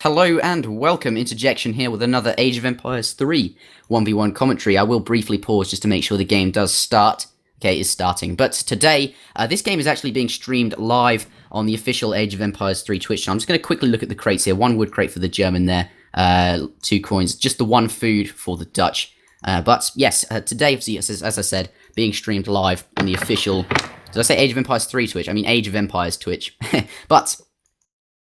Hello and welcome, Interjection here with another Age of Empires 3 1v1 commentary. I will briefly pause just to make sure the game does start. Okay, it is starting. But today, this game is actually being streamed live on the official Age of Empires 3 Twitch channel. I'm just going to quickly look at the crates here. 1 wood crate for the German there, 2 coins, just the 1 food for the Dutch. But yes, today, obviously, as I said, being streamed live on the official, did I say Age of Empires 3 Twitch? I mean Age of Empires Twitch. But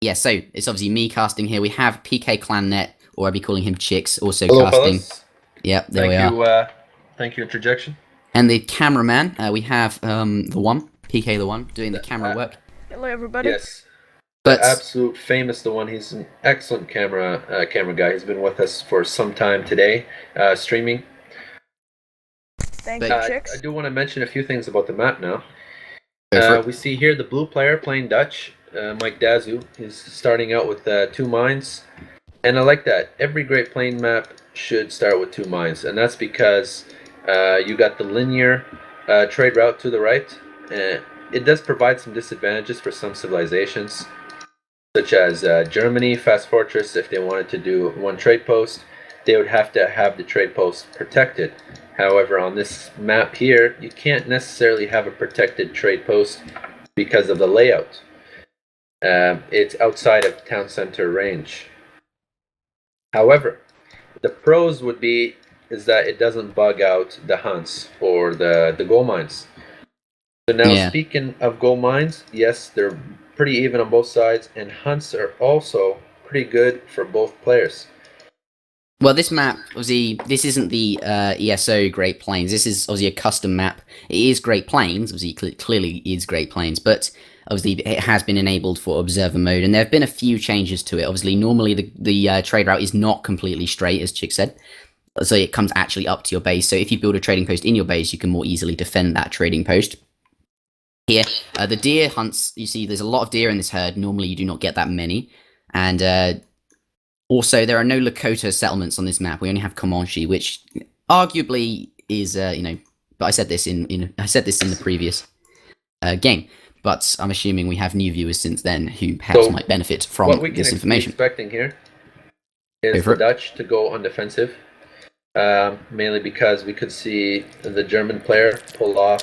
yeah, so it's obviously me casting here. We have pkclan.net, or I'll be calling him Chicks, also Hello, casting. Fellas. Yep, there we are. Thank you, Interjection. And the cameraman, we have the one, PK the one, doing the camera work. Hello, everybody. Yes, But absolute famous the one. He's an excellent camera guy. He's been with us for some time today, streaming. Thank you, Chicks. I do want to mention a few things about the map now. go for it. We see here the blue player playing Dutch, Mike21. He's starting out with 2 mines, and I like that. Every great playing map should start with 2 mines, and that's because you got the linear trade route to the right. It does provide some disadvantages for some civilizations, such as Germany, Fast Fortress. If they wanted to do 1 trade post, they would have to have the trade post protected. However, on this map here, you can't necessarily have a protected trade post because of the layout. It's outside of town center range. However, the pros would be is that it doesn't bug out the hunts or the gold mines. So now, speaking of gold mines, yes, they're pretty even on both sides, and hunts are also pretty good for both players. Well, this map, obviously, this isn't the ESO Great Plains. This is obviously a custom map. It is Great Plains, obviously, clearly is Great Plains, but obviously it has been enabled for observer mode, and there have been a few changes to it. Obviously, normally the trade route is not completely straight, as Chick said, so it comes actually up to your base. So if you build a trading post in your base, you can more easily defend that trading post. Here, the deer hunts, you see there's a lot of deer in this herd. Normally you do not get that many, and also, there are no Lakota settlements on this map. We only have Comanche, which arguably is, but I said this in the previous game. But I'm assuming we have new viewers since then who perhaps might benefit from this information. What we can be expecting here is the Dutch to go on defensive, mainly because we could see the German player pull off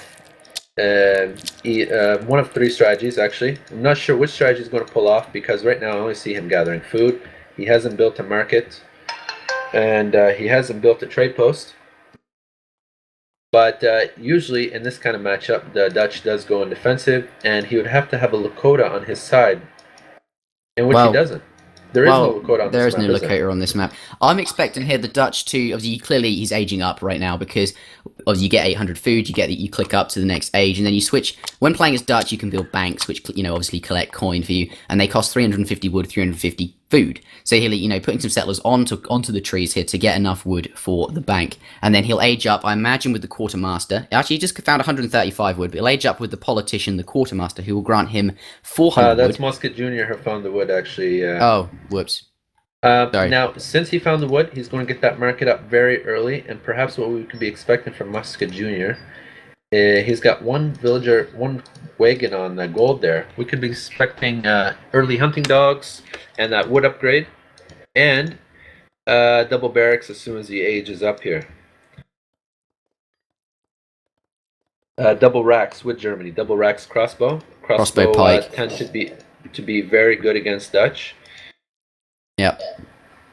one of 3 strategies, actually. I'm not sure which strategy he's going to pull off because right now I only see him gathering food. He hasn't built a market, and he hasn't built a trade post. But usually in this kind of matchup, the Dutch does go in defensive, and he would have to have a Lakota on his side, in which he doesn't. There is no Lakota on this map. There is no Lakota on this map. I'm expecting here the Dutch to, obviously, clearly he's aging up right now because obviously you get 800 food, you click up to the next age, and then you switch. When playing as Dutch, you can build banks, which, obviously collect coin for you, and they cost 350 wood, 350 food. So he'll, putting some settlers onto the trees here to get enough wood for the bank, and then he'll age up, I imagine, with the quartermaster. Actually, he just found 135 wood, but he'll age up with the politician, the quartermaster, who will grant him 400 that's wood. MusketJr. who found the wood, actually. Oh, whoops. Sorry. Now, since he found the wood, he's going to get that market up very early, and perhaps what we could be expecting from MusketJr. He's got 1 villager, 1 wagon on gold there. We could be expecting early hunting dogs and that wood upgrade, and double barracks as soon as he ages up here. Double racks with Germany. Double racks crossbow. Crossbow pike tend to be very good against Dutch. Yeah.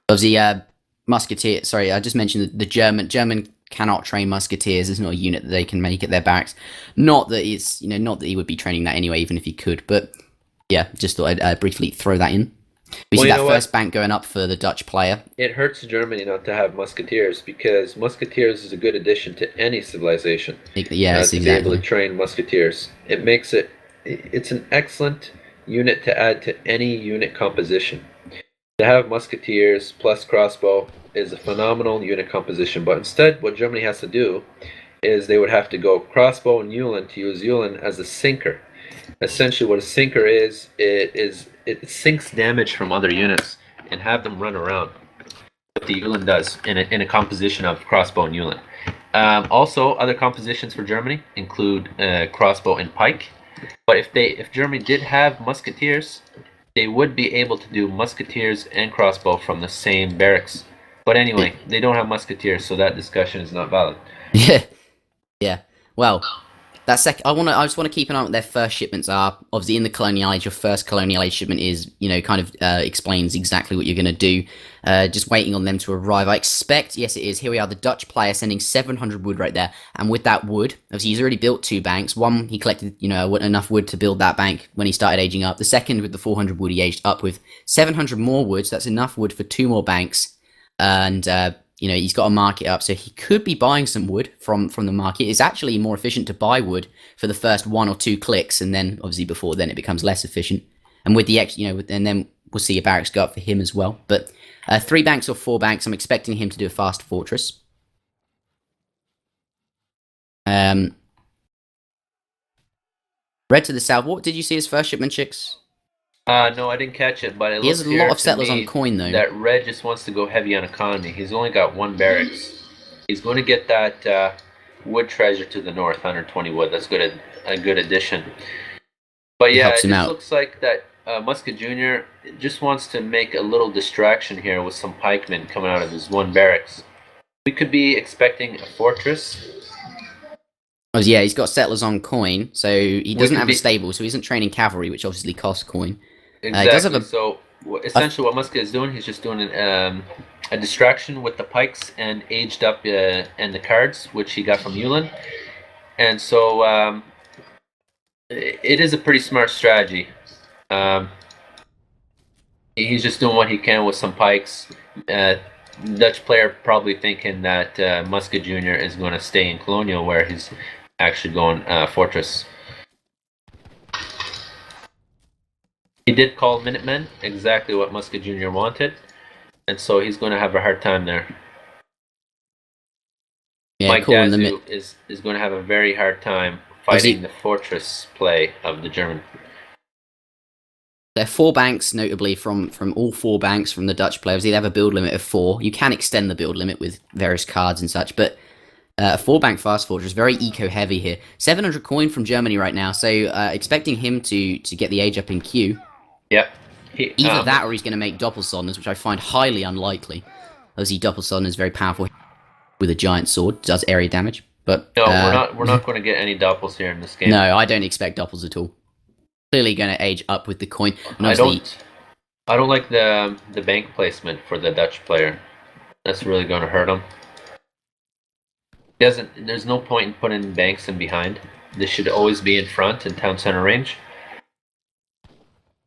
Obviously, musketeer. Sorry, I just mentioned that the German cannot train musketeers. There's not a unit that they can make at their barracks. Not that it's, not that he would be training that anyway, even if he could. But yeah, just thought I'd briefly throw that in. We see that first bank going up for the Dutch player. It hurts Germany not to have musketeers because musketeers is a good addition to any civilization. Yes, to be able to train musketeers, it makes it's an excellent unit to add to any unit composition. To have musketeers plus crossbow is a phenomenal unit composition, but instead what Germany has to do is they would have to go crossbow and Ulan to use Ulan as a sinker. Essentially what a sinker is, it sinks damage from other units and have them run around. What the Ulan does in a composition of crossbow and Ulan. Also, other compositions for Germany include crossbow and pike. But if Germany did have musketeers, they would be able to do musketeers and crossbow from the same barracks. But anyway, they don't have musketeers, so that discussion is not valid. Yeah, yeah. Well, that I just want to keep an eye on what their first shipments are. Obviously, in the colonial age, your first colonial age shipment is, kind of explains exactly what you're going to do. Just waiting on them to arrive. I expect, yes, it is. Here we are, the Dutch player sending 700 wood right there. And with that wood, obviously, he's already built 2 banks. One, he collected, enough wood to build that bank when he started aging up. The second, with the 400 wood, he aged up with 700 more wood. So that's enough wood for 2 more banks. And he's got a market up, so he could be buying some wood from the market. It's actually more efficient to buy wood for the first 1 or 2 clicks, and then obviously before then it becomes less efficient. And with the and then we'll see a barracks go up for him as well. But 3 banks or 4 banks, I'm expecting him to do a fast fortress. Red to the south. What did you see his first shipment, chicks? No, I didn't catch it, but it looks he has a lot of settlers on coin, though. That Red just wants to go heavy on economy. He's only got 1 barracks. He's going to get that wood treasure to the north, 120 wood. That's a good addition. But yeah, it just looks like that MusketJr. just wants to make a little distraction here with some pikemen coming out of his 1 barracks. We could be expecting a fortress. Oh yeah, he's got settlers on coin, so he doesn't have a stable, so he isn't training cavalry, which obviously costs coin. Exactly. So essentially, what Musket is doing, he's just doing a distraction with the pikes and aged up and the cards, which he got from Yulin. And so it is a pretty smart strategy. He's just doing what he can with some pikes. Dutch player probably thinking that MusketJr. is going to stay in Colonial, where he's actually going Fortress. He did call Minutemen, exactly what MusketJr. wanted, and so he's going to have a hard time there. Yeah, Mike21 is going to have a very hard time fighting the fortress play of the German. There are 4 banks, notably from all 4 banks from the Dutch players. They have a build limit of 4. You can extend the build limit with various cards and such, but a 4-bank fast fortress, very eco-heavy here. 700 coin from Germany right now, so expecting him to get the age up in queue. Yep. Either that or he's going to make Doppelsonders, which I find highly unlikely. Obviously, Doppelsonders is very powerful with a giant sword, does area damage. But no, we're not going to get any Doppels here in this game. No, I don't expect Doppels at all. Clearly going to age up with the coin. And I don't like the bank placement for the Dutch player. That's really going to hurt him. There's no point in putting banks in behind. This should always be in front in town center range.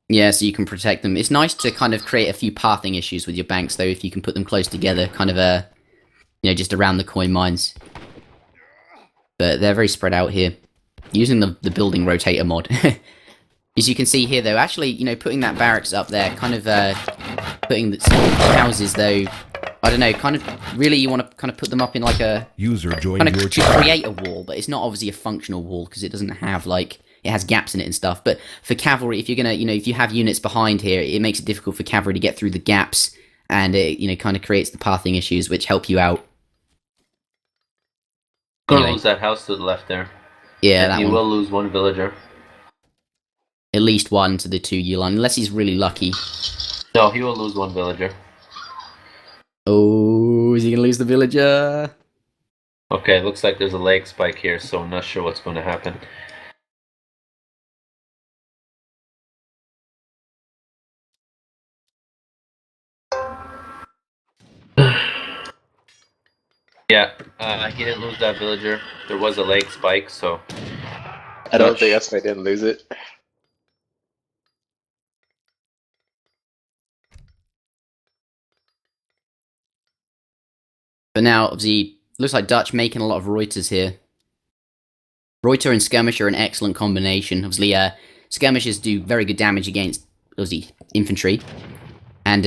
Yeah, so you can protect them. It's nice to kind of create a few pathing issues with your banks, though, if you can put them close together, kind of just around the coin mines. But they're very spread out here. Using the building rotator mod. As you can see here, though, actually, putting that barracks up there, kind of putting the houses, though, I don't know, kind of, really you want to kind of put them up in like a... User joined kind of your to create a wall, but it's not obviously a functional wall, because it doesn't have, like, it has gaps in it and stuff. But for cavalry, if you're going to, if you have units behind here, it makes it difficult for cavalry to get through the gaps, and it, kind of creates the pathing issues, which help you out. Gonna lose that house to the left there. Yeah, and you will lose 1 villager. At least 1 to the 2 Yulon, unless he's really lucky. No, he will lose 1 villager. Oh, is he going to lose the villager? Okay, looks like there's a leg spike here, so I'm not sure what's going to happen. Yeah, he didn't lose that villager. There was a leg spike, so... I don't think that's why I didn't lose it. But now, obviously, looks like Dutch making a lot of Reuters here. Reuter and Skirmish are an excellent combination. Obviously, Skirmishers do very good damage against, obviously, infantry. And,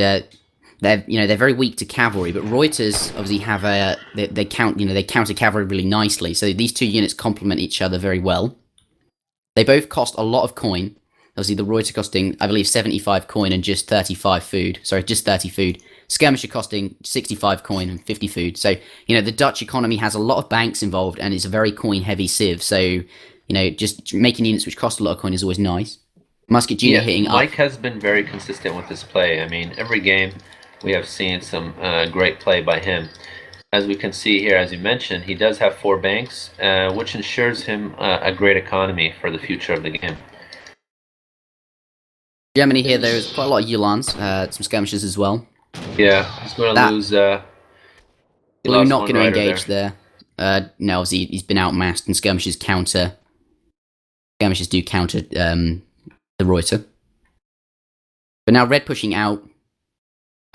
they're very weak to cavalry, but Reuters obviously have they counter cavalry really nicely. So these 2 units complement each other very well. They both cost a lot of coin. Obviously, the Reuter costing, I believe, 75 coin and just 35 food. Sorry, just 30 food. Skirmisher costing 65 coin and 50 food. So, the Dutch economy has a lot of banks involved, and it's a very coin-heavy civ. So, just making units which cost a lot of coin is always nice. MusketJr hitting Mike up. has been very consistent with his play. I mean, every game we have seen some great play by him. As we can see here, as you mentioned, he does have 4 banks, which ensures him a great economy for the future of the game. Germany here, there's quite a lot of Yulans, some skirmishes as well. Yeah, he's going to lose. Blue not going to engage there. No, obviously he's been outmassed, and skirmishes do counter the Reuter. But now red pushing out.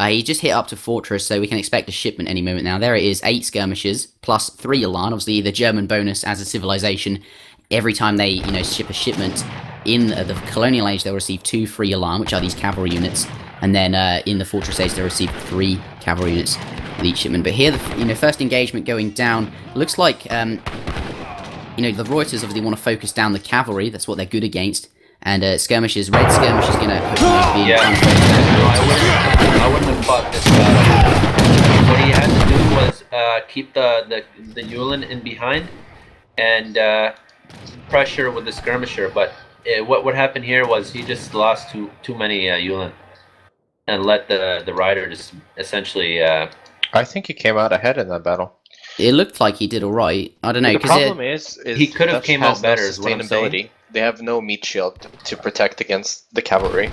He just hit up to Fortress, so we can expect a shipment any moment now. There it is, 8 skirmishes, plus 3 Elan. Obviously, the German bonus as a civilization. Every time they, ship a shipment in the colonial age, they'll receive 2 free Elan, which are these cavalry units. And then in the Fortress age, they'll receive 3 cavalry units with each shipment. But here, the first engagement going down. Looks like, the Reuters obviously want to focus down the cavalry. That's what they're good against. And skirmishes, red skirmish is going to hopefully be I wouldn't have fought this battle. What he had to do was keep the Yulin in behind and pressure with the skirmisher. But what happened here was he just lost too many Yulin and let the rider just essentially. I think he came out ahead in that battle. It looked like he did all right. I don't know. The problem is he could have came out better. Sustainability. They have no meat shield to protect against the cavalry,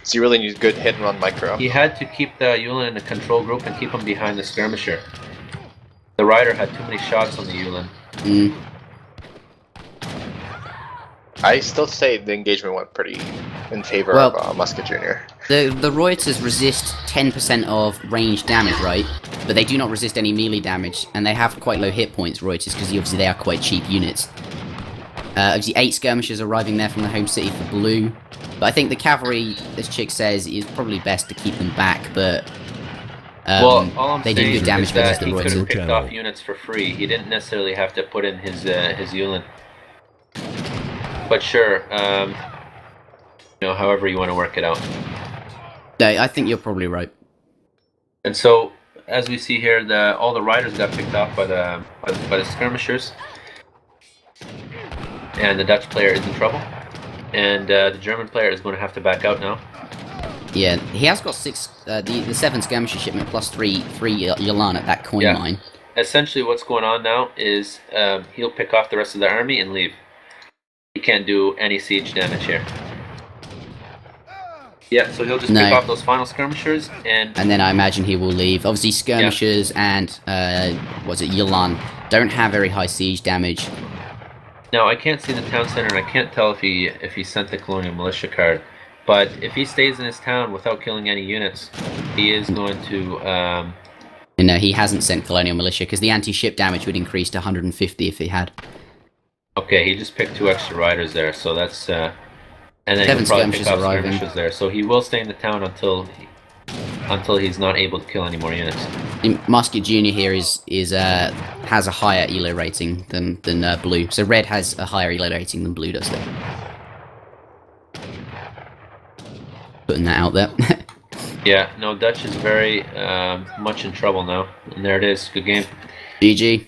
so you really need good hit and run micro. He had to keep the Yulin in a control group and keep him behind the skirmisher. The rider had too many shots on the Yulin. I still say the engagement went pretty in favor of MusketJr. The Reuters resist 10% of range damage, right? But they do not resist any melee damage, and they have quite low hit points, Reuters, because obviously they are quite cheap units. Obviously 8 skirmishers arriving there from the home city for blue. But I think the cavalry, this chick says, is probably best to keep them back, but all I'm they did good damage against the Reuters. He could have Reuters. picked off units for free. He didn't necessarily have to put in his Yulin. But sure, however you want to work it out. I think you're probably right. And so, as we see here, all the riders got picked off by the skirmishers, and the Dutch player is in trouble, and the German player is going to have to back out now. Yeah, he has got 6, the 7 skirmisher shipment plus 3 Yolan at that coin mine. Essentially, what's going on now is he'll pick off the rest of the army and leave. He can't do any siege damage here. Yeah, so he'll just pick off those final skirmishers and then I imagine he will leave. Obviously, skirmishers and Yolan don't have very high siege damage. Now I can't see the town center, and I can't tell if he sent the colonial militia card. But if he stays in his town without killing any units, he is going to. No, he hasn't sent colonial militia because the anti-ship damage would increase to 150 if he had. Okay, he just picked 2 extra riders there, so that's. And then 7 he'll probably pick off arriving. skirmishers there, so he will stay in the town until he's not able to kill any more units. MusketJr here has a higher elo rating than blue, so red has a higher elo rating than blue does. There. Putting that out there. Yeah, no, Dutch is very much in trouble now, and there it is. Good game. GG.